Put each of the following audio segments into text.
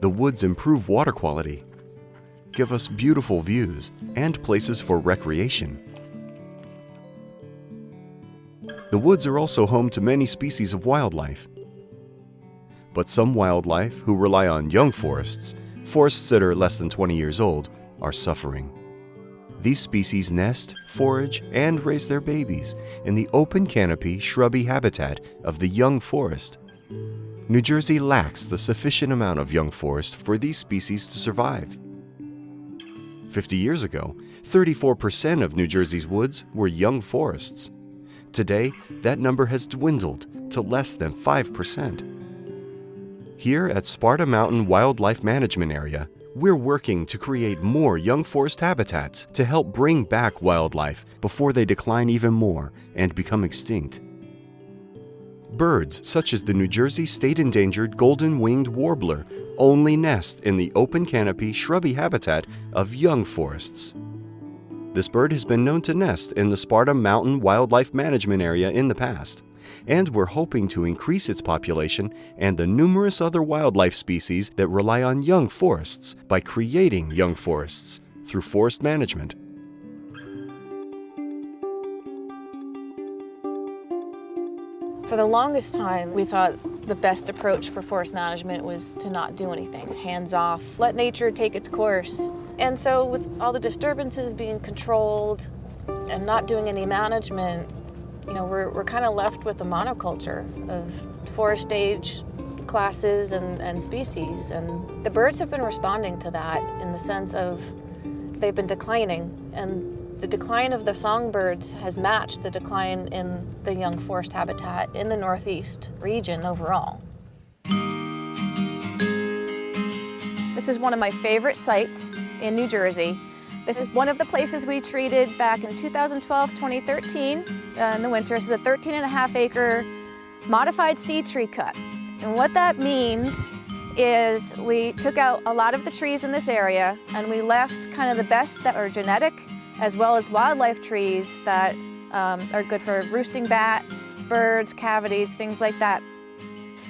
The woods improve water quality, give us beautiful views and places for recreation. The woods are also home to many species of wildlife. But some wildlife who rely on young forests that are less than 20 years old, are suffering. These species nest, forage, and raise their babies in the open canopy, shrubby habitat of the young forest. New Jersey lacks the sufficient amount of young forest for these species to survive. 50 years ago, 34% of New Jersey's woods were young forests. Today, that number has dwindled to less than 5%. Here at Sparta Mountain Wildlife Management Area, we're working to create more young forest habitats to help bring back wildlife before they decline even more and become extinct. Birds such as the New Jersey state endangered golden-winged warbler only nest in the open canopy, shrubby habitat of young forests. This bird has been known to nest in the Sparta Mountain Wildlife Management Area in the past, and we're hoping to increase its population and the numerous other wildlife species that rely on young forests by creating young forests through forest management. For the longest time, we thought the best approach for forest management was to not do anything. Hands off, let nature take its course. And so with all the disturbances being controlled and not doing any management, we're kind of left with a monoculture of forest age classes and species. And the birds have been responding to that in the sense of they've been declining, and the decline of the songbirds has matched the decline in the young forest habitat in the Northeast region overall. This is one of my favorite sites in New Jersey. This is one of the places we treated back in 2012-2013 in the winter. This is a 13.5 acre modified seed tree cut. And what that means is we took out a lot of the trees in this area and we left kind of the best that are genetic as well as wildlife trees that are good for roosting bats, birds, cavities, things like that.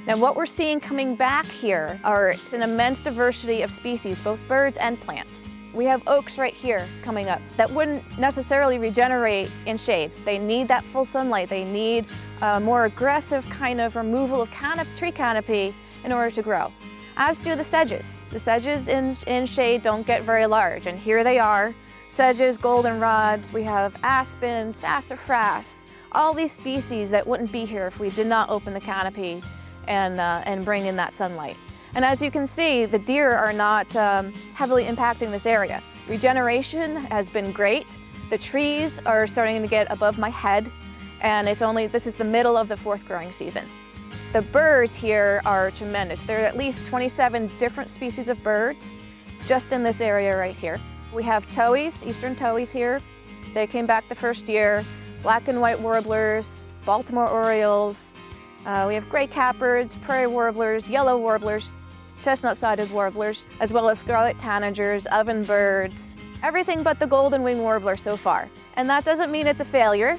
Now what we're seeing coming back here are an immense diversity of species, both birds and plants. We have oaks right here coming up that wouldn't necessarily regenerate in shade. They need that full sunlight. They need a more aggressive kind of removal of tree canopy in order to grow, as do the sedges. The sedges in shade don't get very large, and here they are. Sedges, goldenrods, we have aspen, sassafras, all these species that wouldn't be here if we did not open the canopy and bring in that sunlight. And as you can see, the deer are not heavily impacting this area. Regeneration has been great. The trees are starting to get above my head, and this is the middle of the fourth growing season. The birds here are tremendous. There are at least 27 different species of birds just in this area right here. We have towhees, eastern towhees here. They came back the first year. Black and white warblers, Baltimore orioles. We have gray catbirds, prairie warblers, yellow warblers, chestnut-sided warblers, as well as scarlet tanagers, ovenbirds, everything but the golden-winged warbler so far. And that doesn't mean it's a failure,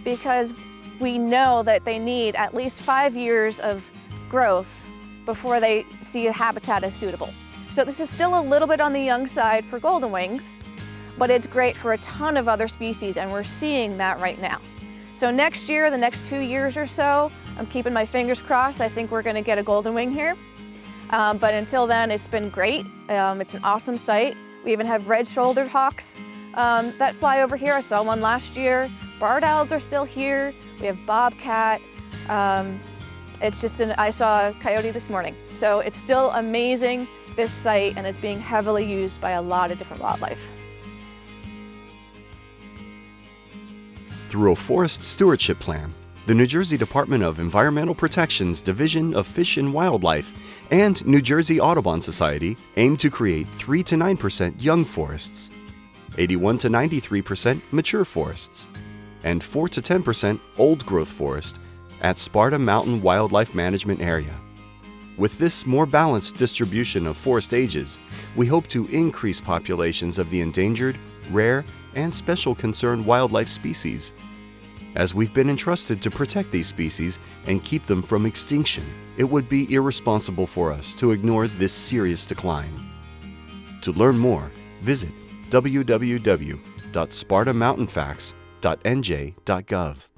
because we know that they need at least 5 years of growth before they see a habitat as suitable. So this is still a little bit on the young side for golden wings, but it's great for a ton of other species, and we're seeing that right now. So next year, the next 2 years or so, I'm keeping my fingers crossed. I think we're gonna get a golden wing here. But until then, it's been great. It's an awesome site. We even have red-shouldered hawks that fly over here. I saw one last year. Barred owls are still here. We have bobcat. I saw a coyote this morning. So it's still amazing, this site, and it's being heavily used by a lot of different wildlife. Through a forest stewardship plan, the New Jersey Department of Environmental Protection's Division of Fish and Wildlife and New Jersey Audubon Society aim to create 3 to 9% young forests, 81 to 93% mature forests, and 4 to 10% old-growth forest at Sparta Mountain Wildlife Management Area. With this more balanced distribution of forest ages, we hope to increase populations of the endangered, rare, and special concern wildlife species, As we've been entrusted to protect these species and keep them from extinction, it would be irresponsible for us to ignore this serious decline. To learn more, visit www.spartamountainfacts.nj.gov.